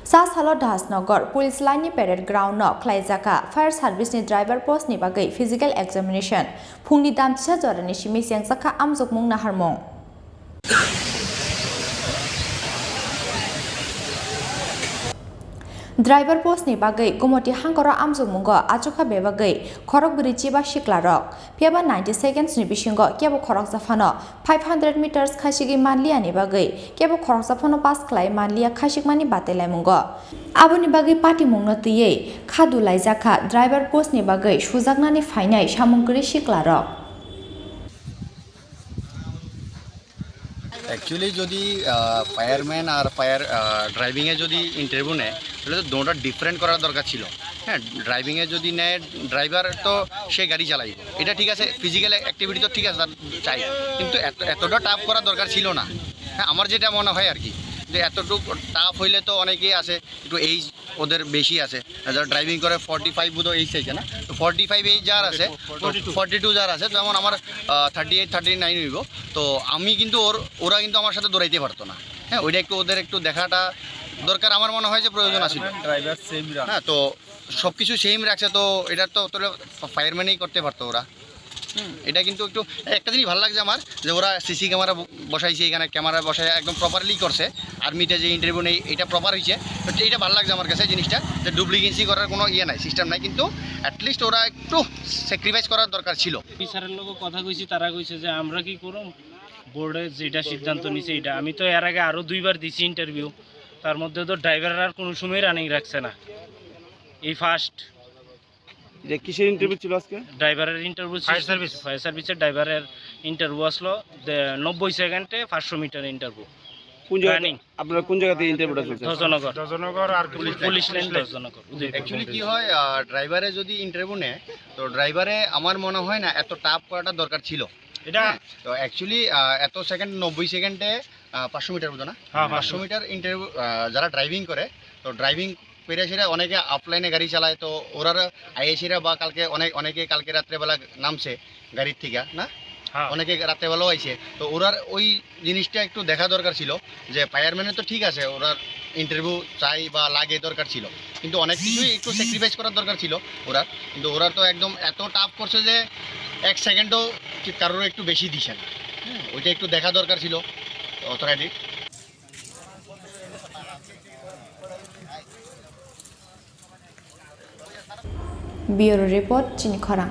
सा सालो दासनगर पुलिस लाइननि पेरेड ग्राउन्डआव ख्लाइजाखा फायर सार्भिसनि ड्राइभार पस्टनि बागै फिजिकल एक्जामिनेशन फुंनि दामथिसा जरानि सिमि जेंजाखा आमजगमुं नाहारमं ड्राइभार पोस्टनि बागै गुमति हांकर आमजगमुंग आजुखा बेबागै खरक ब्रिजि बा सिक्लारक फेबा 90 सेकेंड्स नि बिसिंग केबो खरक जाफानो 500 मिटार्स खासिगि मानलियानि बागै केबो खरक जाफानो पास खलाय मानलिया खासिगमानि बातेलाय मुंग आबुनि बागै पार्टी मुंनो तुयै खादु लाइजाखा ड्राइभार पोस्टनि बागै सुजागनानि फायनाय सामुंगरि सिक्लारक एक्चुअली যদি ফায়ারম্যান আর ফায়ার ড্রাইভিংয়ে যদি ইন্টারভিউ নেয় তাহলে তো দুটোটা ডিফারেন্ট করার দরকার ছিল। হ্যাঁ, ড্রাইভিংয়ে যদি নেয় ড্রাইভার তো সে গাড়ি চালাইব, এটা ঠিক আছে, ফিজিক্যাল অ্যাক্টিভিটি তো ঠিক আছে তার চাই, কিন্তু এতটা টাফ করার দরকার ছিল না। হ্যাঁ, আমার যেটা মনে হয় আর কি, যে এতটুকু টাফ হইলে তো অনেকেই আছে একটু এইজ ওদের বেশি আছে, যারা ড্রাইভিং করে 45 বোধ এইজ চাইছে না, তো 45 এইজ যার আছে, 42 যার আছে, যেমন আমার 38 39 হইব, তো আমি কিন্তু ওরা কিন্তু আমার সাথে দৌড়াইতে পারতো না। হ্যাঁ, ওইটা একটু ওদের একটু দেখাটা দরকার আমার মনে হয় যে প্রয়োজন আছে। হ্যাঁ, তো সব কিছু সেম রাখছে, তো এটা তো ফায়ারম্যানই করতে পারতো ওরা। এটা কিন্তু একটু একটা জিনিস ভালো লাগছে আমার, যে ওরা সিসি ক্যামেরা বসাইছে, এখানে ক্যামেরা বসাই একদম প্রপারলি করছে। আর্মিতে যে ইন্টারভিউ নেই এটা প্রপার হয়েছে, তো এইটা ভালো লাগছে আমার কাছে জিনিসটা, যে ডুপ্লিকেন্সি করার কোনো ইয়ে নাই, সিস্টেম নাই, কিন্তু অ্যাটলিস্ট ওরা একটু স্যাক্রিফাইস করার দরকার ছিল। অফিসারের লোক কথা কইছি, তারা কইছে যে আমরা কি করুম, বোর্ডে যেটা সিদ্ধান্ত নিছে এটা। আমি তো এর আগে আরও 2বার দিছি ইন্টারভিউ, তার মধ্যে তো ড্রাইভাররা আর কোনো সময় রানিং রাখছে না, এই ফার্স্ট। যে কিসের ইন্টারভিউ ছিল আজকে? ড্রাইভারের ইন্টারভিউ, ফায়ার সার্ভিসের ড্রাইভারের ইন্টারভিউ আসলো 90 সেকেন্ডে 500 মিটার ইন্টারভিউ। কোন জায়গা আপনারা কোন জায়গা থেকে ইন্টারভিউটা চলছে? দশনগর আর পুলিশ লাইন দশনগর। অ্যাকচুয়ালি কি হয়, ড্রাইভারে যদি ইন্টারভিউ নেয় তো ড্রাইভারে আমার মনে হয় না এত টাফ করাটা দরকার ছিল এটা। তো অ্যাকচুয়ালি এত সেকেন্ড 90 সেকেন্ডে 500 মিটার বোঝো না, 500 মিটার ইন্টারভিউ যারা ড্রাইভিং করে, তো ড্রাইভিং পেরেছিরা অনেকে অফলাইনে গাড়ি চালায়, তো ওরা আইএসিরা বা অনেকে কালকে রাত্রেবেলা নামছে গাড়ির থেকে না, অনেকে রাত্রেবেলাও আইছে, তো ওরার ওই জিনিসটা একটু দেখা দরকার ছিল, যে ফায়ারম্যানের তো ঠিক আছে ওরার ইন্টারভিউ চাই বা লাগে দরকার ছিল, কিন্তু অনেক কিছুই একটু স্যাক্রিফাইস করার দরকার ছিল ওরার, কিন্তু ওরা তো একদম এত টাফ করছে যে 1 সেকেন্ডও কারোর একটু বেশি দিছে না। ওইটা একটু দেখা দরকার ছিল অথরিটি। ব্যুরো রিপোর্ট চিনি খরাং।